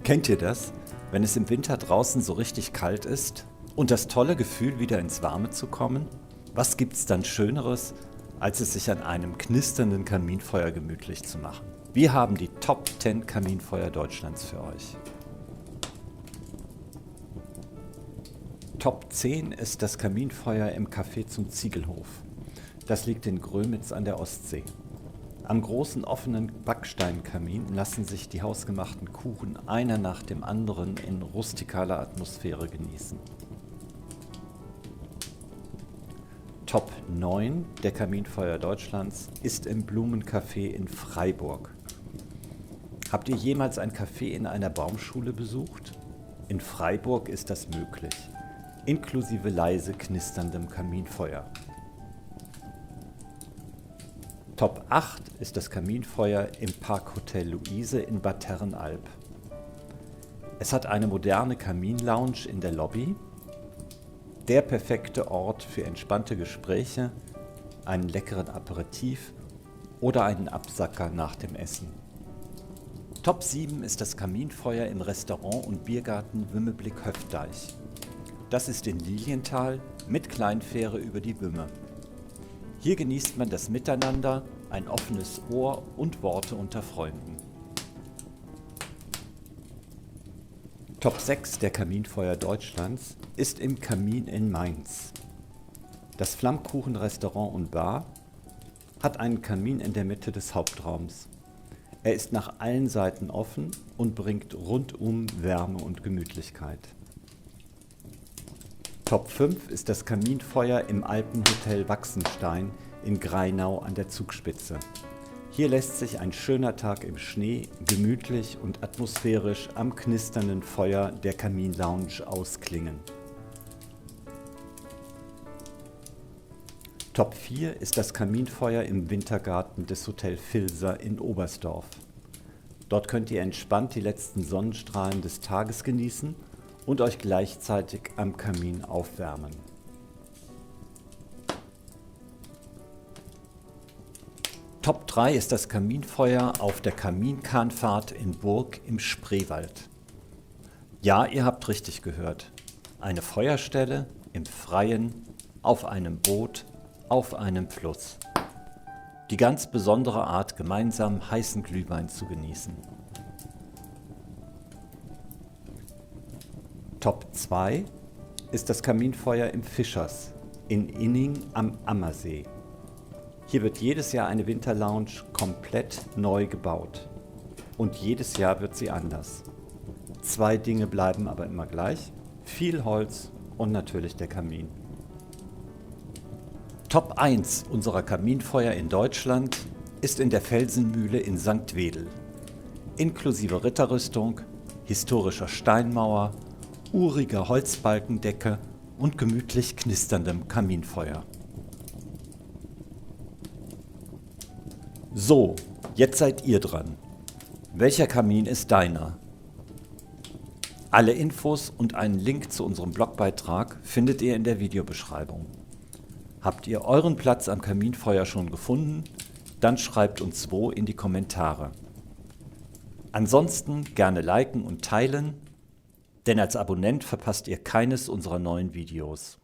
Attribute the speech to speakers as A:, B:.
A: Kennt ihr das, wenn es im Winter draußen so richtig kalt ist und das tolle Gefühl, wieder ins Warme zu kommen? Was gibt's dann Schöneres, als es sich an einem knisternden Kaminfeuer gemütlich zu machen? Wir haben die Top 10 Kaminfeuer Deutschlands für euch. Top 10 ist das Kaminfeuer im Café zum Ziegelhof. Das liegt in Grömitz an der Ostsee. Am großen offenen Backsteinkamin lassen sich die hausgemachten Kuchen einer nach dem anderen in rustikaler Atmosphäre genießen. Top 9 der Kaminfeuer Deutschlands ist im Blumencafé in Freiburg. Habt ihr jemals ein Café in einer Baumschule besucht? In Freiburg ist das möglich, inklusive leise knisterndem Kaminfeuer. Top 8 ist das Kaminfeuer im Parkhotel Luise in Bad Herrenalb. Es hat eine moderne Kaminlounge in der Lobby, der perfekte Ort für entspannte Gespräche, einen leckeren Aperitif oder einen Absacker nach dem Essen. Top 7 ist das Kaminfeuer im Restaurant und Biergarten Wümmeblick-Höfdeich. Das ist in Lilienthal mit Kleinfähre über die Wümme. Hier genießt man das Miteinander, ein offenes Ohr und Worte unter Freunden. Top 6 der Kaminfeuer Deutschlands ist im Kamin in Mainz. Das Flammkuchenrestaurant und Bar hat einen Kamin in der Mitte des Hauptraums. Er ist nach allen Seiten offen und bringt rundum Wärme und Gemütlichkeit. Top 5 ist das Kaminfeuer im Alpenhotel Wachsenstein in Grainau an der Zugspitze. Hier lässt sich ein schöner Tag im Schnee gemütlich und atmosphärisch am knisternden Feuer der Kaminlounge ausklingen. Top 4 ist das Kaminfeuer im Wintergarten des Hotel Filser in Oberstdorf. Dort könnt ihr entspannt die letzten Sonnenstrahlen des Tages genießen und euch gleichzeitig am Kamin aufwärmen. Top 3 ist das Kaminfeuer auf der Kaminkahnfahrt in Burg im Spreewald. Ja, ihr habt richtig gehört. Eine Feuerstelle im Freien, auf einem Boot, auf einem Fluss. Die ganz besondere Art, gemeinsam heißen Glühwein zu genießen. Top 2 ist das Kaminfeuer im Fischers in Inning am Ammersee. Hier wird jedes Jahr eine Winterlounge komplett neu gebaut. Und jedes Jahr wird sie anders. 2 Dinge bleiben aber immer gleich: viel Holz und natürlich der Kamin. Top 1 unserer Kaminfeuer in Deutschland ist in der Felsenmühle in St. Wedel. Inklusive Ritterrüstung, historischer Steinmauer, uriger Holzbalkendecke und gemütlich knisterndem Kaminfeuer. So, jetzt seid ihr dran. Welcher Kamin ist deiner? Alle Infos und einen Link zu unserem Blogbeitrag findet ihr in der Videobeschreibung. Habt ihr euren Platz am Kaminfeuer schon gefunden? Dann schreibt uns wo in die Kommentare. Ansonsten gerne liken und teilen, denn als Abonnent verpasst ihr keines unserer neuen Videos.